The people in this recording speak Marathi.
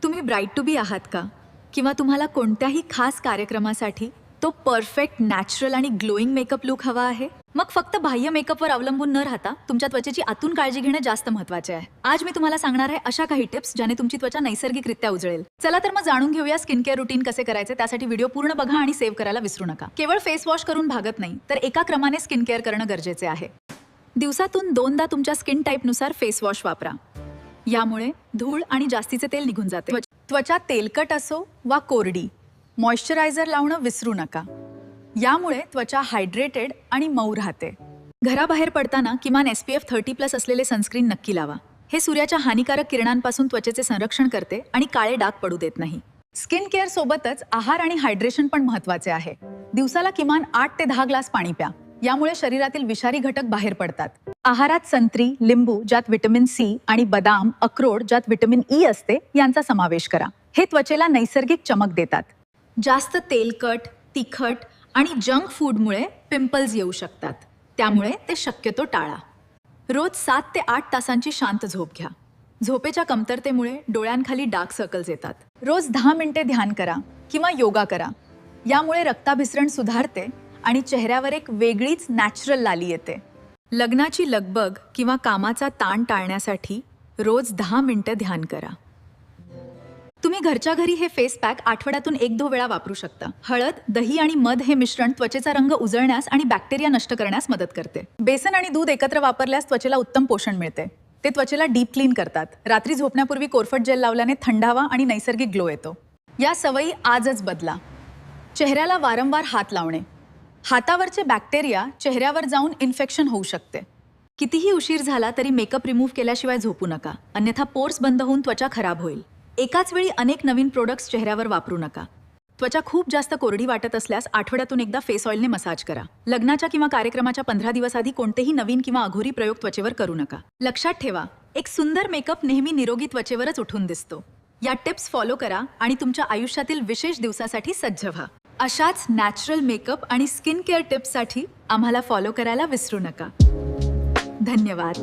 तुम्ही ब्राईट टू बी आहात का? किंवा तुम्हाला कोणत्याही खास कार्यक्रमासाठी तो परफेक्ट नॅचरल आणि ग्लोईंग मेकअप लुक हवा आहे? मग फक्त बाह्य मेकअपवर अवलंबून न राहता तुमच्या त्वचेची आतून काळजी घेणं जास्त महत्त्वाचे आहे. आज मी तुम्हाला सांगणार आहे अशा काही टिप्स ज्याने तुमची त्वचा नैसर्गिकरित्या उजळेल. चला तर मग जाणून घेऊया स्किन केअर रुटीन कसे करायचे. त्यासाठी व्हिडिओ पूर्ण बघा आणि सेव्ह करायला विसरू नका. केवळ फेस वॉश करून भागत नाही, तर एका क्रमाने स्किन केअर करणं गरजेचे आहे. दिवसातून 2दा तुमच्या स्किन टाईपनुसार फेस वॉश वापरा. यामुळे धूळ आणि जास्तीचे तेल निघून जाते. त्वचा तेलकट असो वा कोरडी, मॉइश्चरायझर लावणं विसरू नका. यामुळे त्वचा हायड्रेटेड आणि मऊ राहते. घराबाहेर पडताना किमान SPF 30+ असलेले सनस्क्रीन नक्की लावा. हे सूर्याच्या हानिकारक किरणांपासून त्वचेचे संरक्षण करते आणि काळे डाग पडू देत नाही. स्किन केअर सोबतच आहार आणि हायड्रेशन पण महत्त्वाचे आहे. दिवसाला किमान 8 ते 10 ग्लास पाणी प्या. यामुळे शरीरातील विषारी घटक बाहेर पडतात. आहारात संत्री, लिंबू ज्यात व्हिटॅमिन C आणि बदाम, अक्रोड ज्यात व्हिटॅमिन E असते यांचा समावेश करा. हे त्वचेला नैसर्गिक चमक देतात. जास्त तेलकट, तिखट आणि जंक फूडमुळे पिंपल्स येऊ शकतात. त्यामुळे ते शक्यतो टाळा. रोज 7 ते 8 तासांची शांत झोप घ्या. झोपेच्या कमतरतेमुळे डोळ्यांखाली डार्क सर्कल्स येतात. रोज 10 मिनिटे ध्यान करा किंवा योगा करा. यामुळे रक्ताभिसरण सुधारते आणि चेहऱ्यावर एक वेगळीच नॅचरल लाली येते. लग्नाची लगबग किंवा कामाचा ताण टाळण्यासाठी रोज 10 मिनिटं ध्यान करा. तुम्ही घरच्या घरी हे फेस पॅक आठवड्यातून 1-2 वेळा वापरू शकता. हळद, दही आणि मध हे मिश्रण त्वचेचा रंग उजळण्यास आणि बॅक्टेरिया नष्ट करण्यास मदत करते. बेसन आणि दूध एकत्र वापरल्यास त्वचेला उत्तम पोषण मिळते. ते त्वचेला डीप क्लीन करतात. रात्री झोपण्यापूर्वी कोरफट जेल लावल्याने थंडावा आणि नैसर्गिक ग्लो येतो. या सवयी आजच बदला. चेहऱ्याला वारंवार हात लावणे. हातावरचे बॅक्टेरिया चेहऱ्यावर जाऊन इन्फेक्शन होऊ शकते. कितीही उशीर झाला तरी मेकअप रिमूव्ह केल्याशिवाय झोपू नका, अन्यथा पोर्स बंद होऊन त्वचा खराब होईल. एकाच वेळी अनेक नवीन प्रोडक्ट्स चेहऱ्यावर वापरू नका. त्वचा खूप जास्त कोरडी वाटत असल्यास आठवड्यातून एकदा फेस ऑइलने मसाज करा. लग्नाच्या किंवा कार्यक्रमाच्या 15 दिवस आधी कोणतेही नवीन किंवा अघोरी प्रयोग त्वचेवर करू नका. लक्षात ठेवा, एक सुंदर मेकअप नेहमी निरोगी त्वचेवरच उठून दिसतो. या टिप्स फॉलो करा आणि तुमच्या आयुष्यातील विशेष दिवसासाठी सज्ज व्हा. अशाच नॅचरल मेकअप आणि स्किन केअर टिप्ससाठी आम्हाला फॉलो करायला विसरू नका. धन्यवाद.